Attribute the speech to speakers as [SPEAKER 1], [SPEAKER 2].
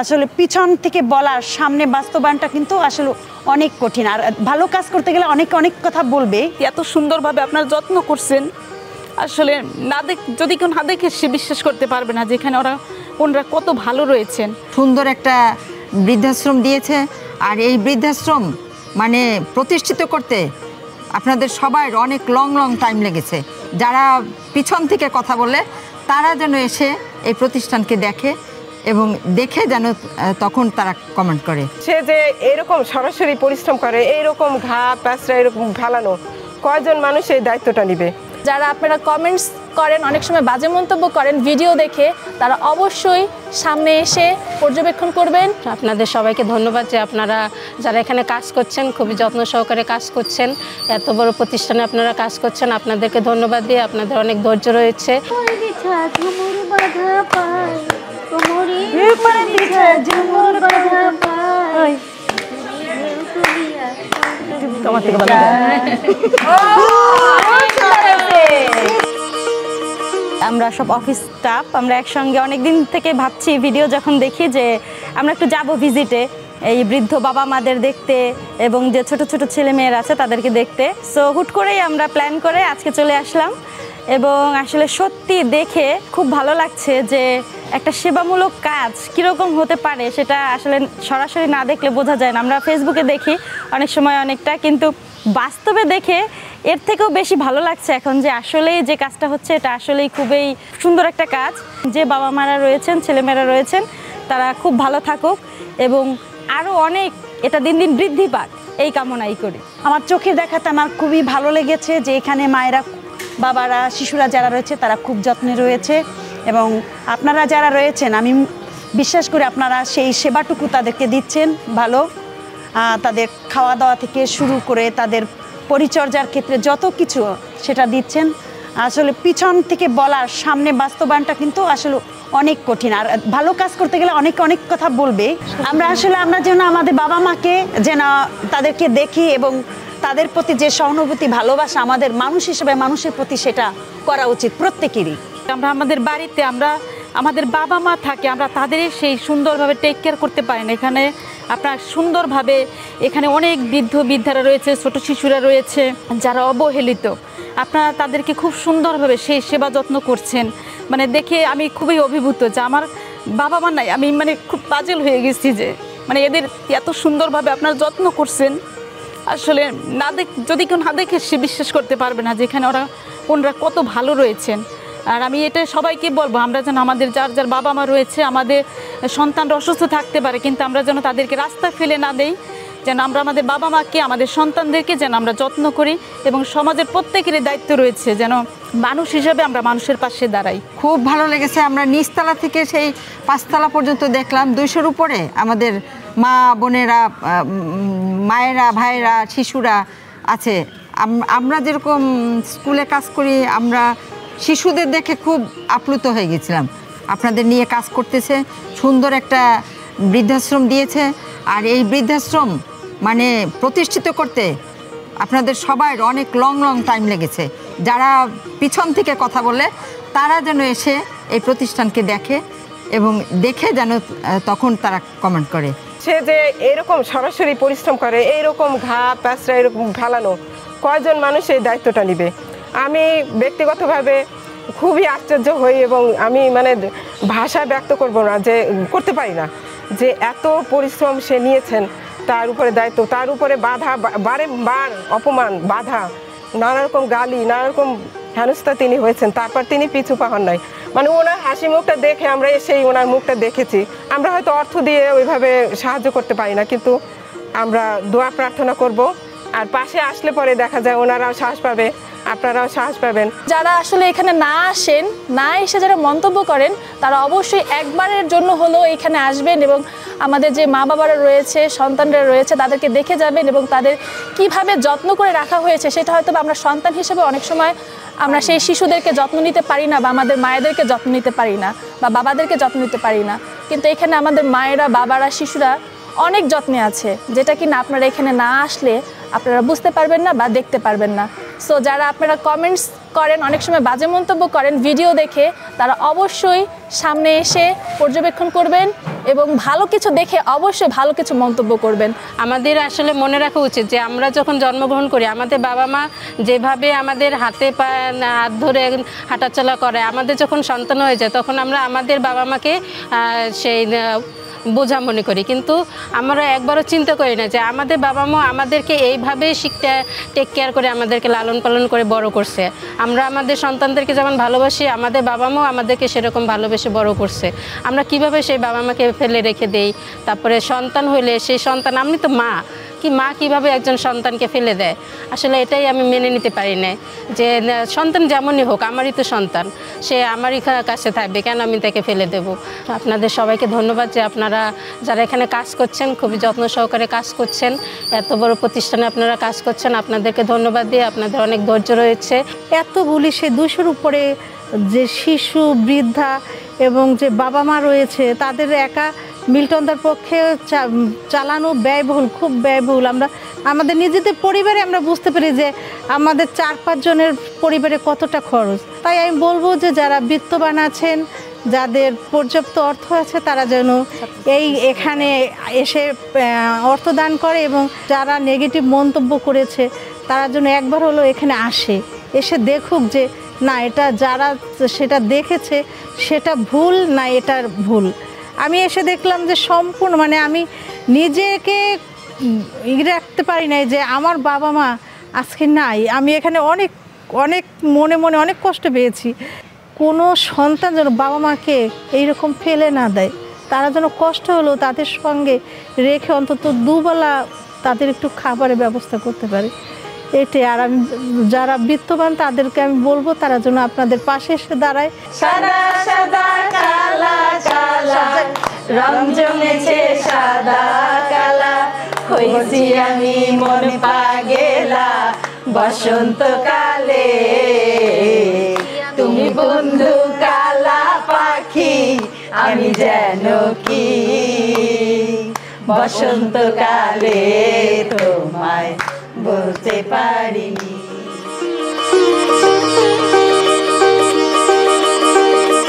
[SPEAKER 1] আসলে পিছন থেকে বলার সামনে বাস্তবায়নটা কিন্তু আসলে অনেক কঠিন। আর ভালো কাজ করতে গেলে অনেক অনেক কথা বলবে।
[SPEAKER 2] এত সুন্দরভাবে আপনারা যত্ন করছেন, আসলে যদি কেউ না দেখে সে বিশ্বাস করতে পারবে না যেখানে ওনারা কত ভালো রয়েছেন।
[SPEAKER 3] সুন্দর একটা বৃদ্ধাশ্রম দিয়েছে, আর এই বৃদ্ধাশ্রম মানে প্রতিষ্ঠিত করতে আপনাদের সবার অনেক লং টাইম লেগেছে। যারা পিছন থেকে কথা বলে তারা যেন এসে এই প্রতিষ্ঠানকে দেখে এবং দেখে যেন তখন তারা কমেন্ট করে।
[SPEAKER 4] সে যে এরকম সরাসরি পরিশ্রম করে, এইরকম ঘা প্যাঁচড়া এরকম ঢালানো, কয়জন মানুষ এই দায়িত্বটা নিবে?
[SPEAKER 5] যারা আপনারা কমেন্টস করেন, অনেক সময় বাজে মন্তব্য করেন ভিডিও দেখে, তারা অবশ্যই সামনে এসে পর্যবেক্ষণ করবেন।
[SPEAKER 6] আপনাদের সবাইকে ধন্যবাদ যে আপনারা যারা এখানে কাজ করছেন খুবই যত্ন সহকারে কাজ করছেন, এত বড় প্রতিষ্ঠানে আপনারা কাজ করছেন, আপনাদেরকে ধন্যবাদ দিয়ে আপনাদের অনেক ধৈর্য রয়েছে।
[SPEAKER 7] আমরা সব অফিস স্টাফ আমরা একসঙ্গে অনেক দিন থেকে ভাবছি, ভিডিও যখন দেখি যে আমরা একটু যাব ভিজিটে এই বৃদ্ধ বাবা মাদের দেখতে এবং যে ছোট ছোট ছেলে মেয়েরা আছে তাদেরকে দেখতে। সো হুট করেই আমরা প্ল্যান করে আজকে চলে আসলাম এবং আসলে সত্যি দেখে খুব ভালো লাগছে যে একটা সেবামূলক কাজ কীরকম হতে পারে সেটা আসলে সরাসরি না দেখলে বোঝা যায় না। আমরা ফেসবুকে দেখি অনেক সময় অনেকটা, কিন্তু বাস্তবে দেখে এর থেকেও বেশি ভালো লাগছে এখন যে আসলেই যে কাজটা হচ্ছে এটা আসলেই খুবই সুন্দর একটা কাজ। যে বাবা মারা রয়েছেন, ছেলেমেয়েরা রয়েছেন, তারা খুব ভালো থাকুক এবং আরও অনেক এটা দিন দিন বৃদ্ধি পাক, এই কামনাই করি।
[SPEAKER 1] আমার চোখে দেখাতে আমার খুবই ভালো লেগেছে যে এখানে মায়েরা, বাবারা, শিশুরা যারা রয়েছে তারা খুব যত্নে রয়েছে এবং আপনারা যারা রয়েছেন আমি বিশ্বাস করি আপনারা সেই সেবাটুকু তাদেরকে দিচ্ছেন ভালো। তাদের খাওয়া দাওয়া থেকে শুরু করে তাদের পরিচর্যার ক্ষেত্রে যত কিছু সেটা দিচ্ছেন। আসলে পিছন থেকে বলার সামনে বাস্তবায়নটা কিন্তু আসলে অনেক কঠিন। আর ভালো কাজ করতে গেলে অনেক অনেক কথা বলবে। আমরা যেন আমাদের বাবা মাকে যেন তাদেরকে দেখি এবং তাদের প্রতি যে সহানুভূতি, ভালোবাসা আমাদের মানুষ হিসেবে মানুষের প্রতি সেটা করা উচিত প্রত্যেকেরই।
[SPEAKER 2] আমরা আমাদের বাড়িতে আমাদের বাবা মা থাকে, আমরা তাদের সেই সুন্দরভাবে টেক কেয়ার করতে পারি না। এখানে আপনার সুন্দরভাবে এখানে অনেক বৃদ্ধারা রয়েছে, ছোট শিশুরা রয়েছে যারা অবহেলিত, আপনারা তাদেরকে খুব সুন্দরভাবে সেই সেবা যত্ন করছেন। মানে দেখে আমি খুবই অভিভূত যে আমার বাবা মা নাই, আমি মানে খুব পাজল হয়ে গেছি যে মানে এদের এত সুন্দরভাবে আপনারা যত্ন করছেন। আসলে যদি কেউ না দেখে সে বিশ্বাস করতে পারবে না যেখানে ওনারা কত ভালো রয়েছেন। আর আমি এটা সবাইকে বলবো, আমরা যেন আমাদের যার বাবা মা রয়েছে, আমাদের সন্তানরা অসুস্থ থাকতে পারে কিন্তু আমরা যেন তাদেরকে রাস্তায় ফেলে না দেই, যেন আমরা আমাদের বাবা মাকে, আমাদের সন্তানদেরকে যেন আমরা যত্ন করি এবং সমাজের প্রত্যেকেরই দায়িত্ব রয়েছে যেন মানুষ হিসাবে আমরা মানুষের পাশে দাঁড়াই।
[SPEAKER 3] খুব ভালো লেগেছে। আমরা নিচতলা থেকে সেই 5 তলা পর্যন্ত দেখলাম, 200-র উপরে আমাদের মা বোনেরা, মায়েরা, ভাইয়েরা, শিশুরা আছে। আমরা যেরকম স্কুলে কাজ করি, আমরা শিশুদের দেখে খুব আপ্লুত হয়ে গেছিলাম। আপনাদের নিয়ে কাজ করতেছে, সুন্দর একটা বৃদ্ধাশ্রম দিয়েছে, আর এই বৃদ্ধাশ্রম মানে প্রতিষ্ঠিত করতে আপনাদের সবার অনেক লং টাইম লেগেছে। যারা পিছন থেকে কথা বলে তারা যেন এসে এই প্রতিষ্ঠানকে দেখে এবং দেখে যেন তখন তারা কমেন্ট করে।
[SPEAKER 4] সে যে এরকম সরাসরি পরিশ্রম করে, এইরকম ঘা প্যাঁচড়া এরকম ঢালানো, কয়জন মানুষ এই দায়িত্বটা নিবে? আমি ব্যক্তিগতভাবে খুবই আশ্চর্য হই এবং আমি মানে ভাষায় ব্যক্ত করব না, যে করতে পারি না যে এত পরিশ্রম সে নিয়েছেন, তার উপরে দায়িত্ব, তার উপরে বাধা, বারবার অপমান, বাধা, নানা রকম গালি, নানা রকম হেনস্থা তিনি হয়েছেন, তারপর তিনি পিছু পা হন নাই। মানে ওনার হাসি মুখটা দেখে আমরা এসেই ওনার মুখটা দেখেছি। আমরা হয়তো অর্থ দিয়ে ওইভাবে সাহায্য করতে পারি না, কিন্তু আমরা দোয়া প্রার্থনা করব, আর পাশে আসলে পরে দেখা যায় ওনারাও সাহস পাবে, আপনারাও সাহস পাবেন।
[SPEAKER 5] যারা আসলে এখানে না আসেন, না এসে যারা মন্তব্য করেন, তারা অবশ্যই একবারের জন্য হলেও এখানে আসবেন এবং আমাদের যে মা বাবারা রয়েছে, সন্তানরা রয়েছে, তাদেরকে দেখে যাবেন এবং তাদের কিভাবে যত্ন করে রাখা হয়েছে সেটা হয়তো আমরা সন্তান হিসেবে অনেক সময় আমরা সেই শিশুদেরকে যত্ন নিতে পারি না, বা আমাদের মায়েদেরকে যত্ন নিতে পারি না, বা বাবাদেরকে যত্ন নিতে পারি না। কিন্তু এখানে আমাদের মায়েরা, বাবারা, শিশুরা অনেক যত্নে আছে, যেটা কিনা আপনারা এখানে না আসলে আপনারা বুঝতে পারবেন না বা দেখতে পারবেন না। সো যারা আপনারা কমেন্টস করেন, অনেক সময় বাজে মন্তব্য করেন ভিডিও দেখে, তারা অবশ্যই সামনে এসে পর্যবেক্ষণ করবেন এবং ভালো কিছু দেখে অবশ্যই ভালো কিছু মন্তব্য করবেন।
[SPEAKER 6] আমাদের আসলে মনে রাখা উচিত যে আমরা যখন জন্মগ্রহণ করি আমাদের বাবা মা যেভাবে আমাদের হাতে পা হাত ধরে হাঁটাচলা করে, আমাদের যখন সন্তান হয়ে যায় তখন আমরা আমাদের বাবা মাকে সেই বোঝা মনে করি, কিন্তু আমরা একবারও চিন্তা করি না যে আমাদের বাবা মা আমাদেরকে এইভাবে টেক কেয়ার করে আমাদেরকে লালন পালন করে বড় করছে। আমরা আমাদের সন্তানদেরকে যেমন ভালোবাসি আমাদের বাবা মাও আমাদেরকে সেরকম ভালোবেসে বড় করছে। আমরা কিভাবে সেই বাবা মাকে ফেলে রেখে দেই, তারপরে সন্তান হইলে সেই সন্তান, আমি তো মা, মা কিভাবে একজন সন্তানকে ফেলে দেয়, আসলে এটাই আমি মেনে নিতে পারি না। যে সন্তান যেমনই হোক আমারই তো সন্তান, সে আমারই কাছে থাকবে, কেন আমি তাকে ফেলে দেব। আপনাদের সবাইকে ধন্যবাদ যে আপনারা যারা এখানে কাজ করছেন খুবই যত্ন সহকারে কাজ করছেন, এত বড় প্রতিষ্ঠানে আপনারা কাজ করছেন, আপনাদেরকে ধন্যবাদ দিয়ে আপনাদের অনেক ধৈর্য রয়েছে।
[SPEAKER 8] এতগুলি সে 200-র উপরে যে শিশু, বৃদ্ধা এবং যে বাবা মা রয়েছে তাদের একা মিল্টনদার পক্ষে চালানো ব্যয়বহুল, খুব ব্যয়বহুল। আমরা আমাদের নিজেদের পরিবারে আমরা বুঝতে পারি যে আমাদের 4-5 জনের পরিবারে কতটা খরচ। তাই আমি বলবো যে যারা বিত্তবান আছেন, যাদের পর্যাপ্ত অর্থ আছে, তারা যেন এখানে এসে অর্থ দান করে, এবং যারা নেগেটিভ মন্তব্য করেছে তারা যেন একবার হলো এখানে আসে, এসে দেখুক যে না এটা যারা সেটা দেখেছে সেটা ভুল না, এটার ভুল। আমি এসে দেখলাম যে সম্পূর্ণ আমি নিজেকে রাখতে পারি নাই যে আমার বাবা মা আজকে নাই। আমি এখানে অনেক অনেক মনে মনে অনেক কষ্ট পেয়েছি। কোনো সন্তান যেন বাবা মাকে এইরকম ফেলে না দেয়, তারা যেন কষ্ট হলো তাদের সঙ্গে রেখে অন্তত দুবেলা তাদের একটু খাবারের ব্যবস্থা করতে পারে, এটাই। আর আমি যারা বিত্তবান তাদেরকে আমি বলবো তারা যেন আপনাদের পাশে এসে দাঁড়ায়।
[SPEAKER 1] সাদা সাদা কালা কালা রং জমেছে সাদা কালা, হইছি আমি মন পাগেলা বসন্তকালে। তুমি বন্ধু কালা পাখি, আমি যেন কি বসন্তকালে তোমায় বলতে পারিনি।